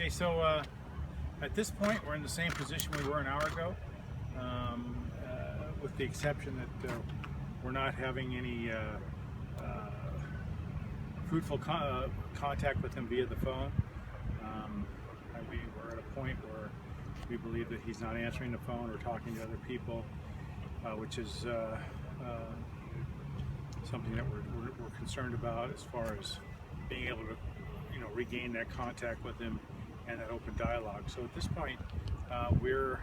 Okay, so at this point, we're in the same position we were an hour ago, with the exception that we're not having any fruitful contact with him via the phone. We're at a point where we believe that he's not answering the phone or talking to other people, which is something that we're concerned about as far as being able to, regain that contact with him and that open dialogue. So at this point, we're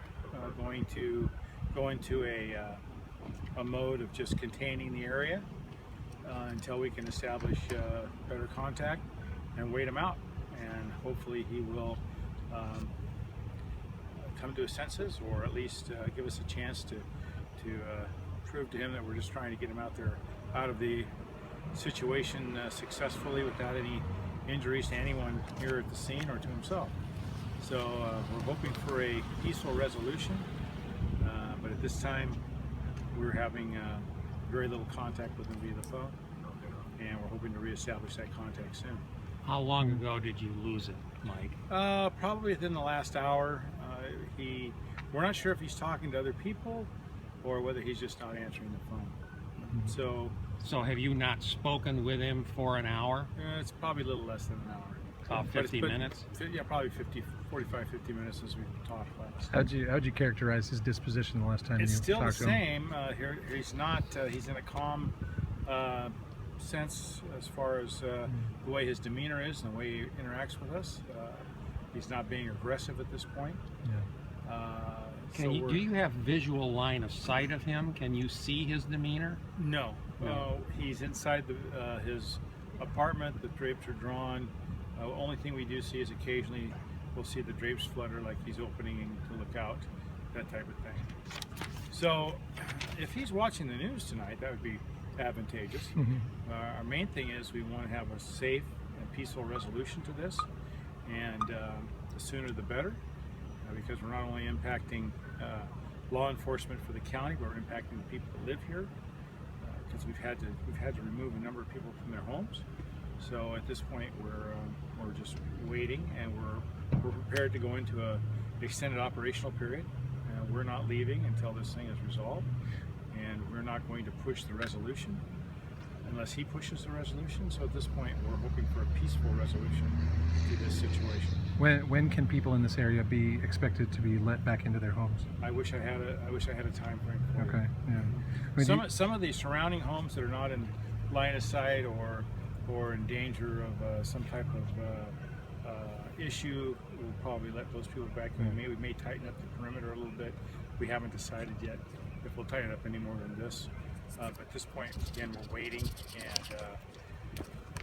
going to go into a mode of just containing the area until we can establish better contact and wait him out, and hopefully he will come to his senses, or at least give us a chance to prove to him that we're just trying to get him out of the situation successfully without any injuries to anyone here at the scene or to himself. So we're hoping for a peaceful resolution, but at this time we're having very little contact with him via the phone, and we're hoping to reestablish that contact soon. How long ago did you lose it, Mike? Probably within the last hour. We're not sure if he's talking to other people or whether he's just not answering the phone. So have you not spoken with him for an hour? It's probably a little less than an hour. About 50 minutes? Yeah, probably 45, 50 minutes as we talked last. How'd you characterize his disposition the last time you talked to him? It's still the same. He's not. He's in a calm sense as far as the way his demeanor is and the way he interacts with us. He's not being aggressive at this point. Yeah. Do you have visual line of sight of him? Can you see his demeanor? No. He's inside his apartment. The drapes are drawn. Only thing we do see is occasionally we'll see the drapes flutter like he's opening to look out, that type of thing. So if he's watching the news tonight, that would be advantageous. Our main thing is we want to have a safe and peaceful resolution to this, and the sooner the better, because we're not only impacting law enforcement for the county, but we're impacting the people that live here, because we've had to remove a number of people from their homes. So at this point, we're just waiting, and we're prepared to go into an extended operational period. We're not leaving until this thing is resolved, and we're not going to push the resolution unless he pushes the resolution. So at this point, we're hoping for a peaceful resolution to this situation. When can people in this area be expected to be let back into their homes? I wish I had a time frame for Okay. you. Yeah. Some of the surrounding homes that are not in line of sight or in danger of some type of issue, we'll probably let those people back in. We may tighten up the perimeter a little bit. We haven't decided yet if we'll tighten up any more than this. But at this point, again, we're waiting, and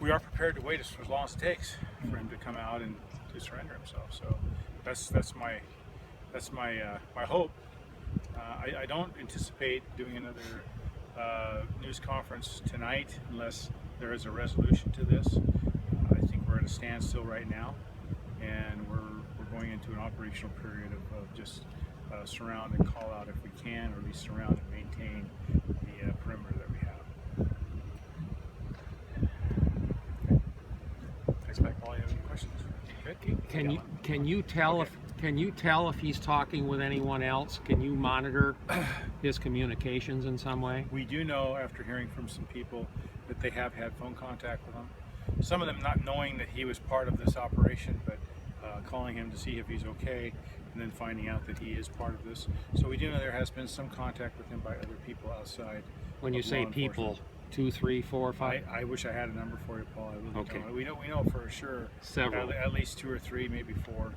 we are prepared to wait as long as it takes for him to come out and to surrender himself. So that's my hope. I don't anticipate doing another news conference tonight unless there is a resolution to this. I think we're at a standstill right now, and we're going into an operational period of just surround and call out if we can, or at least surround and maintain the perimeter that we have. Okay. Thanks, Mike. Paul, you have any questions? Good. Can you tell if he's talking with anyone else? Can you monitor his communications in some way? We do know, after hearing from some people, that they have had phone contact with him. Some of them not knowing that he was part of this operation, but calling him to see if he's okay, and then finding out that he is part of this. So we do know there has been some contact with him by other people outside. When you say people, 2, 3, 4, 5? I wish I had a number for you, Paul. I really Okay. don't. We know for sure. Several. At least 2 or 3, maybe 4.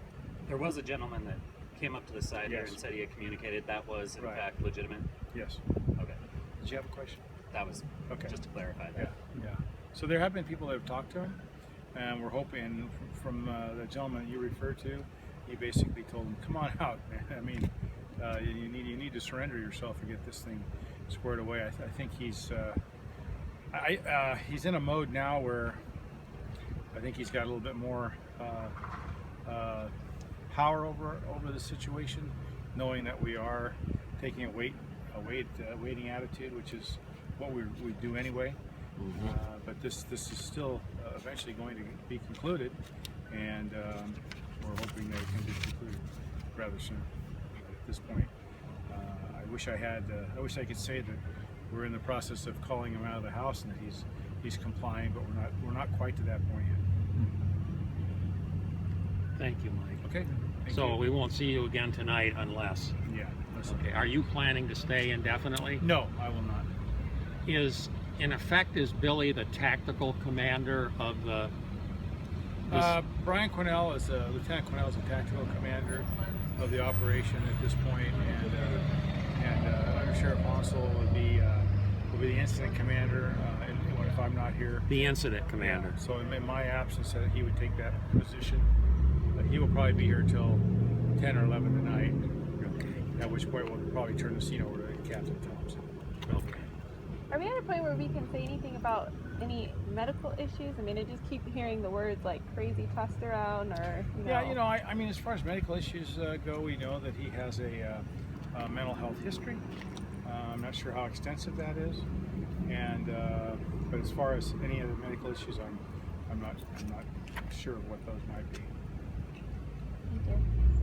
There was a gentleman that came up to the side here Yes. and said he had communicated. That was, in Right. fact, legitimate? Yes. Okay. Did you have a question? That was Okay. just to clarify Yeah, that. yeah. So there have been people that have talked to him, and we're hoping from the gentleman you referred to, he basically told him, "Come on out, man. I mean, you need to surrender yourself and get this thing squared away." I think he's in a mode now where I think he's got a little bit more power over the situation, knowing that we are taking a waiting attitude, which is what we do anyway. But this is still eventually going to be concluded, and we're hoping they can be concluded rather soon. At this point, I wish I could say that we're in the process of calling him out of the house and that he's complying, but we're not quite to that point yet. Thank you, Mike. Okay. Thank So you. we won't see you again tonight unless. Yeah. Listen. Okay. Are you planning to stay indefinitely? No, I will not. In effect, is Billy the tactical commander of the? Brian Quinnell Lieutenant Quinnell is a tactical commander of the operation at this point, and Under Sheriff Hansel will be the incident commander if I'm not here. The incident commander. Yeah. So in my absence, he would take that position. He will probably be here till 10 or 11 tonight. Okay. At which point we'll probably turn the scene over to Captain Thompson. Okay. Are we at a point where we can say anything about any medical issues? I mean, I just keep hearing the words like crazy testosterone or, Yeah, I mean, as far as medical issues go, we know that he has a mental health history. I'm not sure how extensive that is, and but as far as any other medical issues, I'm not sure of what those might be. Thank you.